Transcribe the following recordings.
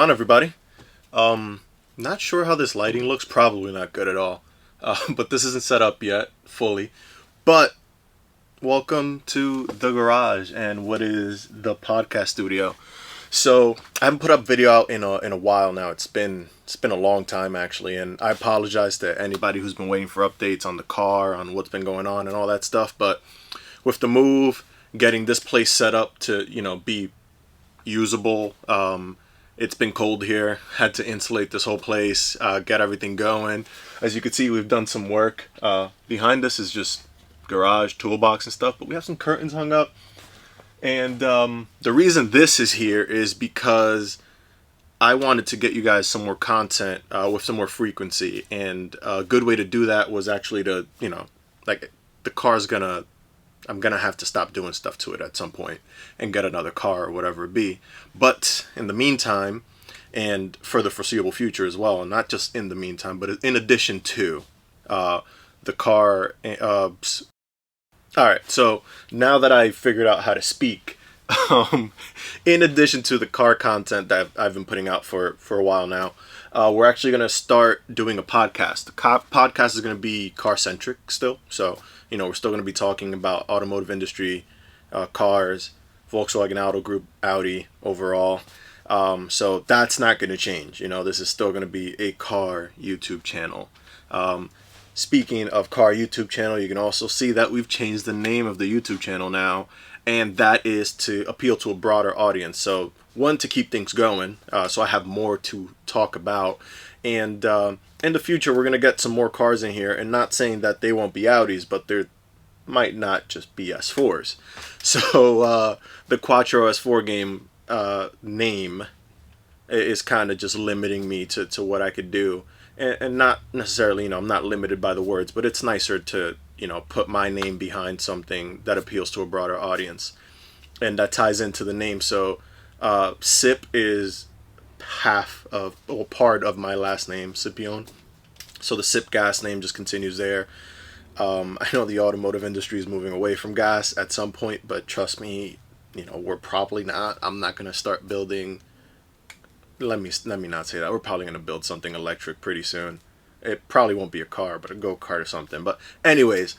on, everybody? Not sure how this lighting looks. Probably not good at all. But this isn't set up yet fully. But welcome to the garage and what is the podcast studio. So I haven't put up video out in a while now. It's been a long time actually, and I apologize to anybody who's been waiting for updates on the car, on what's been going on and all that stuff. But with the move, getting this place set up to be usable. It's been cold here. Had to insulate this whole place, get everything going. As you can see, we've done some work. Behind us is just garage, toolbox and stuff, but we have some curtains hung up. And the reason this is here is because I wanted to get you guys some more content with some more frequency. And a good way to do that was actually to, like the car's I'm gonna have to stop doing stuff to it at some point and get another car or whatever it be. But in the meantime, and for the foreseeable future as well, and not just in the meantime, but in addition to the car. All right, so now that I figured out how to speak, in addition to the car content that I've been putting out for a while now, we're actually going to start doing a podcast. The podcast is going to be car-centric still. So, we're still going to be talking about automotive industry, cars, Volkswagen Auto Group, Audi overall. So that's not going to change. This is still going to be a car YouTube channel. Speaking of car YouTube channel, you can also see that we've changed the name of the YouTube channel now, and that is to appeal to a broader audience. So one, to keep things going, so I have more to talk about, and in the future we're going to get some more cars in here, and not saying that they won't be Audis, but there might not just be S4s. So the Quattro S4 game name is kind of just limiting me to what I could do. And not necessarily, I'm not limited by the words, but it's nicer to, put my name behind something that appeals to a broader audience. And that ties into the name. So, Sip is part of my last name, Scipione. So the Sip gas name just continues there. I know the automotive industry is moving away from gas at some point, but trust me, we're probably not. I'm not going to start building. Let me not say that. We're probably going to build something electric pretty soon. It probably won't be a car, but a go-kart or something. But anyways,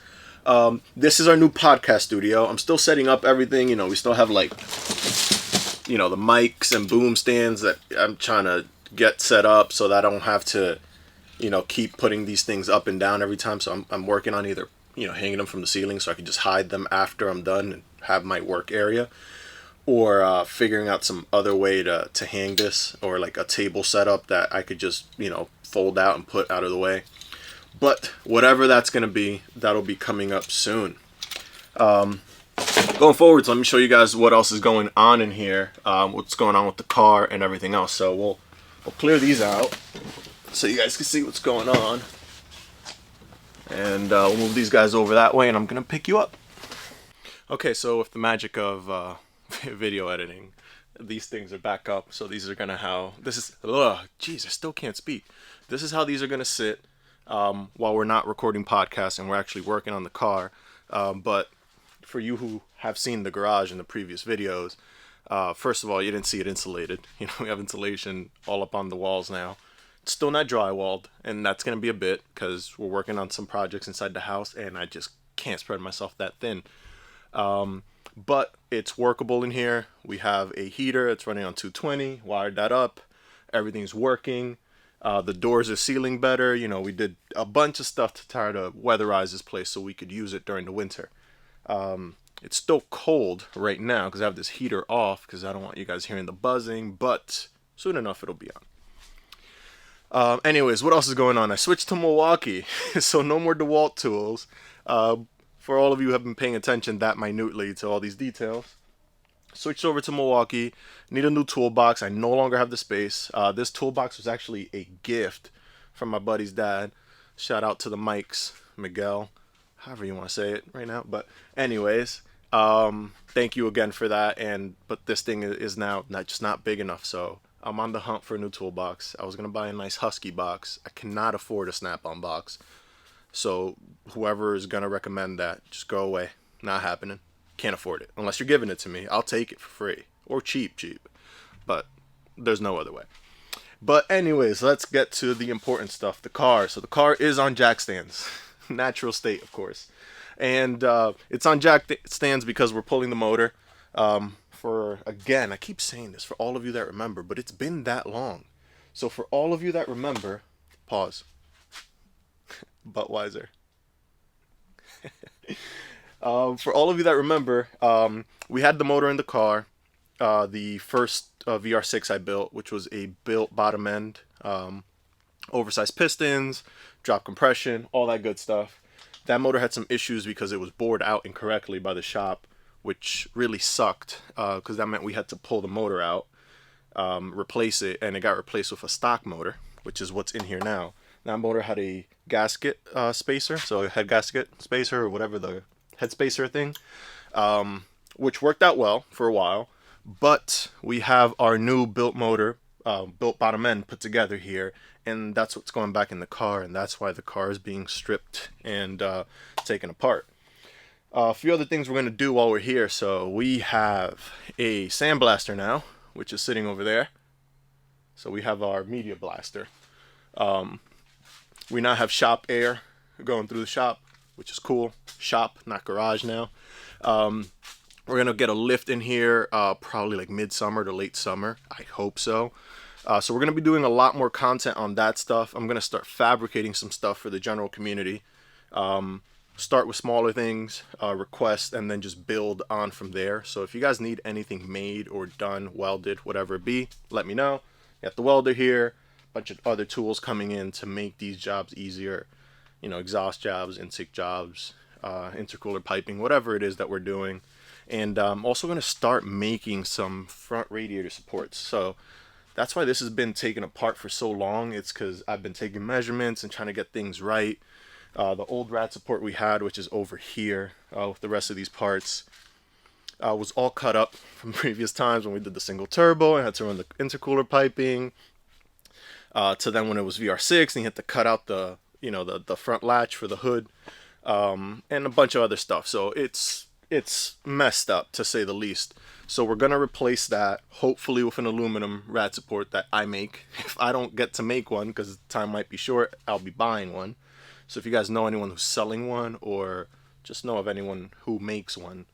this is our new podcast studio. I'm still setting up everything. We still have the mics and boom stands that I'm trying to get set up so that I don't have to, keep putting these things up and down every time. So I'm working on either, hanging them from the ceiling so I can just hide them after I'm done and have my work area, or figuring out some other way to hang this, or like a table setup that I could just, fold out and put out of the way. But whatever that's going to be, that'll be coming up soon. Going forward, so let me show you guys what else is going on in here, what's going on with the car and everything else. So we'll clear these out so you guys can see what's going on. And we'll move these guys over that way, and I'm going to pick you up. Okay, so with the magic of video editing, these things are back up. So these are gonna I still can't speak. This is how these are gonna sit while we're not recording podcasts and we're actually working on the car. But for you who have seen the garage in the previous videos, first of all, you didn't see it insulated. We have insulation all up on the walls now. It's still not drywalled, and that's gonna be a bit because we're working on some projects inside the house, and I just can't spread myself that thin. But it's workable in here. We have a heater. It's running on 220. Wired that up. Everything's working. The doors are sealing better. We did a bunch of stuff to try to weatherize this place so we could use it during the winter. It's still cold right now because I have this heater off because I don't want you guys hearing the buzzing, but soon enough it'll be on. Anyways, what else is going on? I switched to Milwaukee, so no more DeWalt tools. For all of you who have been paying attention that minutely to all these details, switched over to Milwaukee. Need a new toolbox. I no longer have the space. This toolbox was actually a gift from my buddy's dad. Shout out to the Mikes, Miguel, however you want to say it right now. But anyways, thank you again for that. But this thing is now not big enough, so I'm on the hunt for a new toolbox. I was gonna buy a nice Husky box. I cannot afford a Snap-on box. So whoever is going to recommend that, just go away. Not happening. Can't afford it. Unless you're giving it to me. I'll take it for free. Or cheap. But there's no other way. But anyways, let's get to the important stuff, the car. So the car is on jack stands. Natural state, of course. And it's on jack stands because we're pulling the motor. For, again, I keep saying this for all of you that remember, but it's been that long. So for all of you that remember, pause. Budweiser. For all of you that remember, we had the motor in the car. The first VR6 I built, which was a built bottom end, oversized pistons, drop compression, all that good stuff. That motor had some issues because it was bored out incorrectly by the shop, which really sucked because that meant we had to pull the motor out, replace it, and it got replaced with a stock motor, which is what's in here now. That motor had a gasket spacer, so a head gasket spacer or whatever the head spacer thing, which worked out well for a while. But we have our new built motor, built bottom end put together here, and that's what's going back in the car, and that's why the car is being stripped and taken apart. A few other things we're going to do while we're here. So we have a sandblaster now, which is sitting over there. So we have our media blaster. We now have shop air going through the shop, which is cool. Shop, not garage now. We're going to get a lift in here probably like midsummer to late summer. I hope so. So we're going to be doing a lot more content on that stuff. I'm going to start fabricating some stuff for the general community. Start with smaller things, request, and then just build on from there. So if you guys need anything made or done, welded, whatever it be, let me know. Got the welder here, a bunch of other tools coming in to make these jobs easier. You know, exhaust jobs, intake jobs, intercooler piping, whatever it is that we're doing. And I'm also going to start making some front radiator supports. So that's why this has been taken apart for so long. It's because I've been taking measurements and trying to get things right. The old rat support we had, which is over here with the rest of these parts, was all cut up from previous times when we did the single turbo and had to run the intercooler piping. To then when it was VR6 and you had to cut out the front latch for the hood, and a bunch of other stuff. So it's messed up, to say the least. So we're gonna replace that, hopefully with an aluminum rat support that I make. If I don't get to make one, because time might be short, I'll be buying one. So if you guys know anyone who's selling one, or just know of anyone who makes one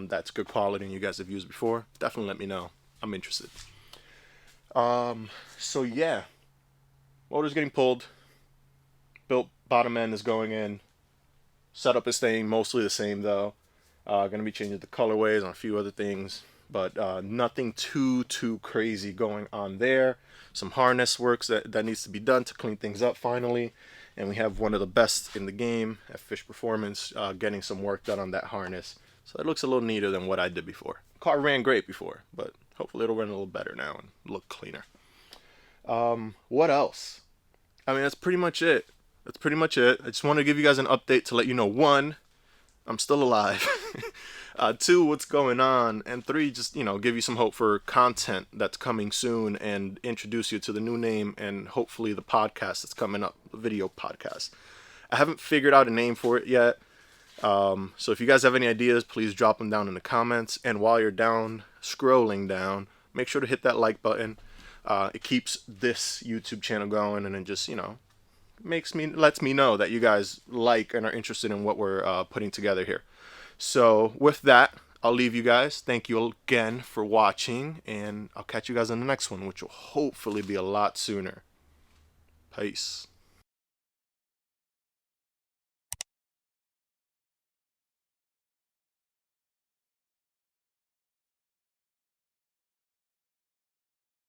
that's good quality and you guys have used before, definitely let me know. I'm interested. So yeah, motor's getting pulled. Built bottom end is going in. Setup is staying mostly the same though. Going to be changing the colorways on a few other things, but nothing too crazy going on there. Some harness works that needs to be done to clean things up finally. And we have one of the best in the game at Fish Performance getting some work done on that harness. So it looks a little neater than what I did before. Car ran great before, but hopefully it'll run a little better now and look cleaner. What else? I mean, that's pretty much it. I just want to give you guys an update to let you know, one, I'm still alive. Two, what's going on, and three, just give you some hope for content that's coming soon and introduce you to the new name and hopefully the podcast that's coming up, the video podcast. I haven't figured out a name for it yet, so if you guys have any ideas, please drop them down in the comments. And while you're scrolling down, make sure to hit that like button. It keeps this YouTube channel going, and it just lets me know that you guys like and are interested in what we're putting together here. So with that, I'll leave you guys. Thank you again for watching, and I'll catch you guys on the next one, which will hopefully be a lot sooner. Peace.